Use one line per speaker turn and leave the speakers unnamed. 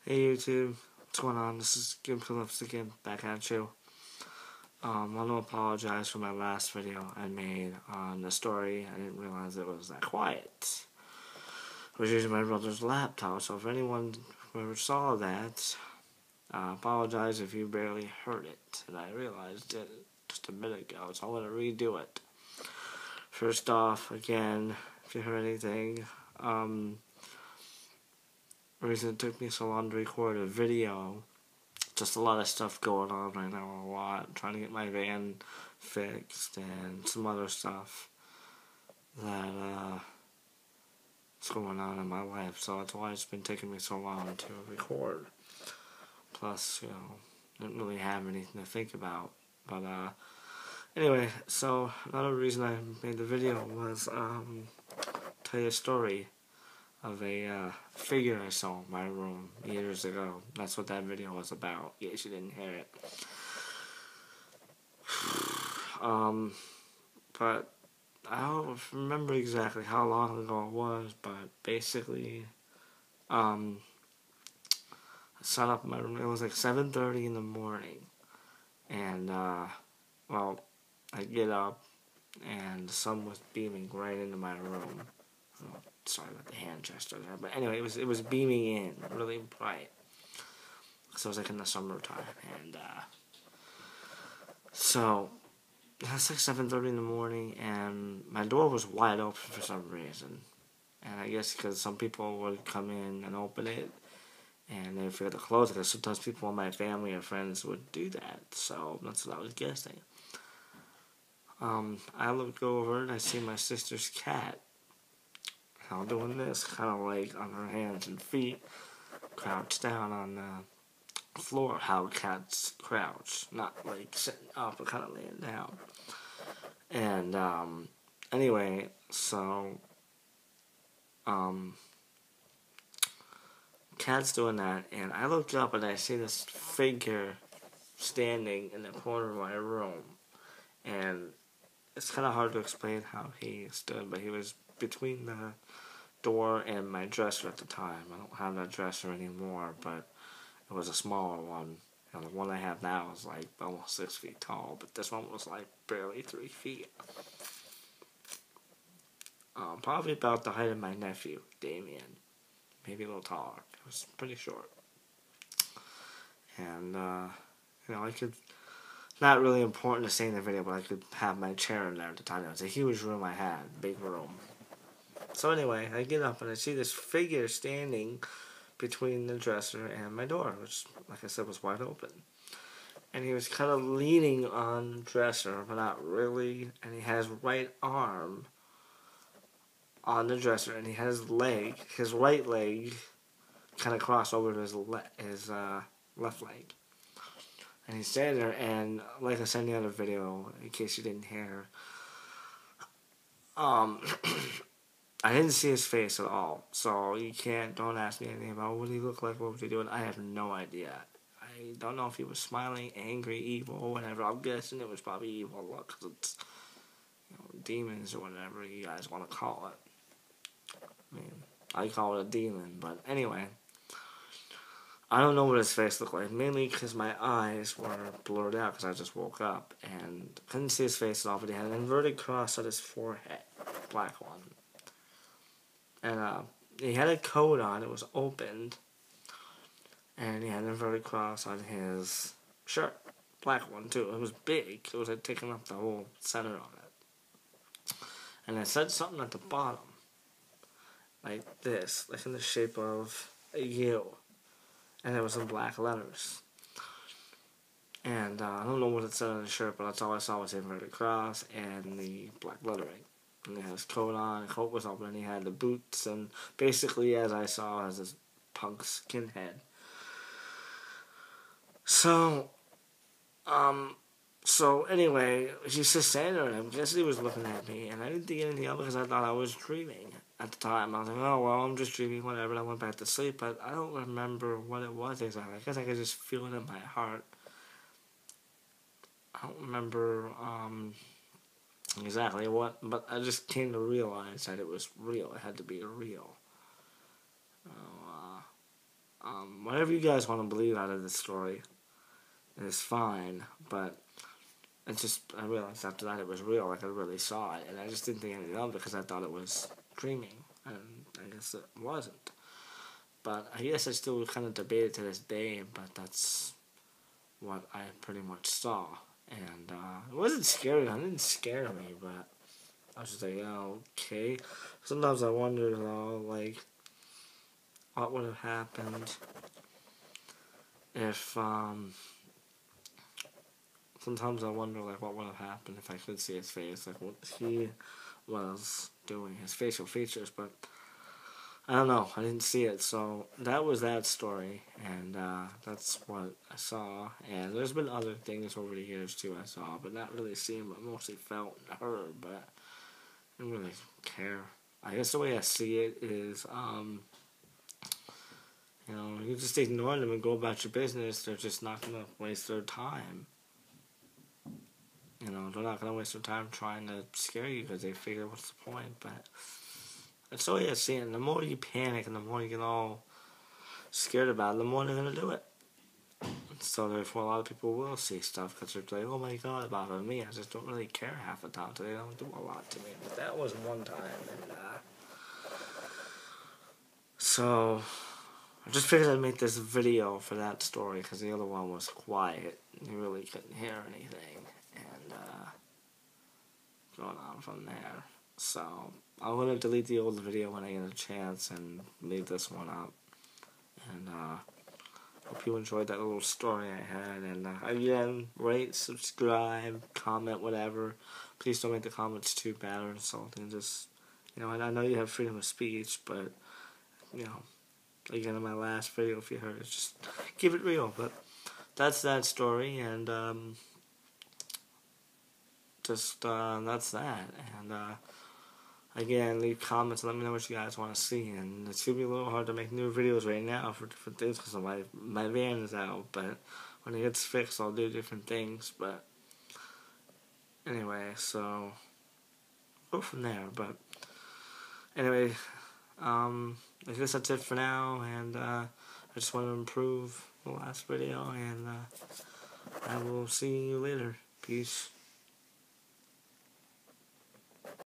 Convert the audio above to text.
Hey YouTube, what's going on? This is Gim Phillips again, back at you. I want to apologize for my last video I made on the story. I didn't realize it was that quiet. I was using my brother's laptop, so if anyone ever saw that, I apologize if you barely heard it. And I realized it just a minute ago, so I'm going to redo it. First off, again, if you heard anything, the reason it took me so long to record a video, just a lot of stuff going on right now, trying to get my van fixed and some other stuff that is going on in my life, so that's why it's been taking me so long to record. Plus, didn't really have anything to think about, but anyway, so another reason I made the video was tell you a story of a figure I saw in my room years ago. That's what that video was about, in case you didn't hear it. But I don't remember exactly how long ago it was, but basically, I sat up in my room. It was like 7:30 in the morning, and well, I get up, and the sun was beaming right into my room. Oh, sorry about the hand gesture there, but anyway, it was beaming in really bright. So it was like in the summertime, and so it's like 7:30 in the morning, and my door was wide open for some reason. And I guess because some people would come in and open it, and they forget to close it. Because sometimes people in my family or friends would do that, so that's what I was guessing. I look over and I see my sister's cat. Now doing this, kind of like on her hands and feet, crouched down on the floor. How cats crouch, not like sitting up, but kind of laying down. And anyway, so cat's doing that, and I look up and I see this figure standing in the corner of my room, and it's kind of hard to explain how he stood, but he was between the door and my dresser at the time. I don't have that dresser anymore, but it was a smaller one. And the one I have now is like almost 6 feet tall, but this one was like barely 3 feet. Probably about the height of my nephew, Damien. Maybe a little taller. It was pretty short. And, I could, not really important to say in the video, but I could have my chair in there at the time. It was a huge room I had, big room. So anyway, I get up and I see this figure standing between the dresser and my door, which, like I said, was wide open. And he was kind of leaning on the dresser, but not really. And he had his right arm on the dresser, and he had his right leg, kind of crossed over to his left leg. And he's standing there, and like I said in the other video, in case you didn't hear, I didn't see his face at all, so don't ask me anything about what he looked like, what was he doing. I have no idea. I don't know if he was smiling, angry, evil, whatever. I'm guessing it was probably evil look, because it's, demons or whatever you guys want to call it. I mean, I call it a demon, but anyway. I don't know what his face looked like, mainly because my eyes were blurred out because I just woke up, and couldn't see his face at all, but he had an inverted cross on his forehead, black one. And he had a coat on, it was opened, and he had an inverted cross on his shirt, black one too. It was big, it was like taking up the whole center on it. And it said something at the bottom, like this, like in the shape of a U. And it was in black letters. And I don't know what it said on the shirt, but that's all I saw was the inverted cross and the black lettering. And he had his coat on, the coat was open, and he had the boots, and basically, as I saw, as this punk skinhead. So anyway, he's just standing there, and I guess he was looking at me, and I didn't think anything of it because I thought I was dreaming. At the time, I was like, oh, well, I'm just dreaming, whatever, and I went back to sleep, but I don't remember what it was exactly. I guess I could just feel it in my heart. I don't remember, exactly what, but I just came to realize that it was real. It had to be real. Whatever you guys want to believe out of this story is fine, but I realized after that it was real, like I really saw it, and I just didn't think anything of it because I thought it was dreaming, and I guess it wasn't. But I guess I still kind of debate it to this day, but that's what I pretty much saw. And it wasn't scary, it didn't scare me, but I was just like, oh, okay. Sometimes I wonder, though, like, what would have happened if, sometimes I wonder, like, what would have happened if I could see his face, like, what he was doing, his facial features, but I don't know, I didn't see it, so that was that story, and that's what I saw, and there's been other things over the years, too, I saw, but not really seen, but mostly felt and heard, but I don't really care. I guess the way I see it is, you just ignore them and go about your business. They're just not going to waste their time. They're not going to waste their time trying to scare you because they figure what's the point. But that's the way I see it. And the more you panic and the more you get all scared about it, the more they're going to do it. So therefore, a lot of people will see stuff because they're like, oh my god, about it. Me, I just don't really care half the time, so they don't do a lot to me. But that was one time, and so I just figured I'd make this video for that story because the other one was quiet. You really couldn't hear anything, and going on from there. So I'm gonna delete the old video when I get a chance and leave this one up. And hope you enjoyed that little story I had. And again, rate, subscribe, comment, whatever. Please don't make the comments too bad or insulting. Just, I know you have freedom of speech, but, again, in my last video, if you heard it, just keep it real. But that's that story, and that's that. And again, leave comments and let me know what you guys want to see. And it's going to be a little hard to make new videos right now for different things because my van is out. But when it gets fixed, I'll do different things. But anyway, so go from there. But anyway, I guess that's it for now. And I just want to improve the last video. And I will see you later. Peace.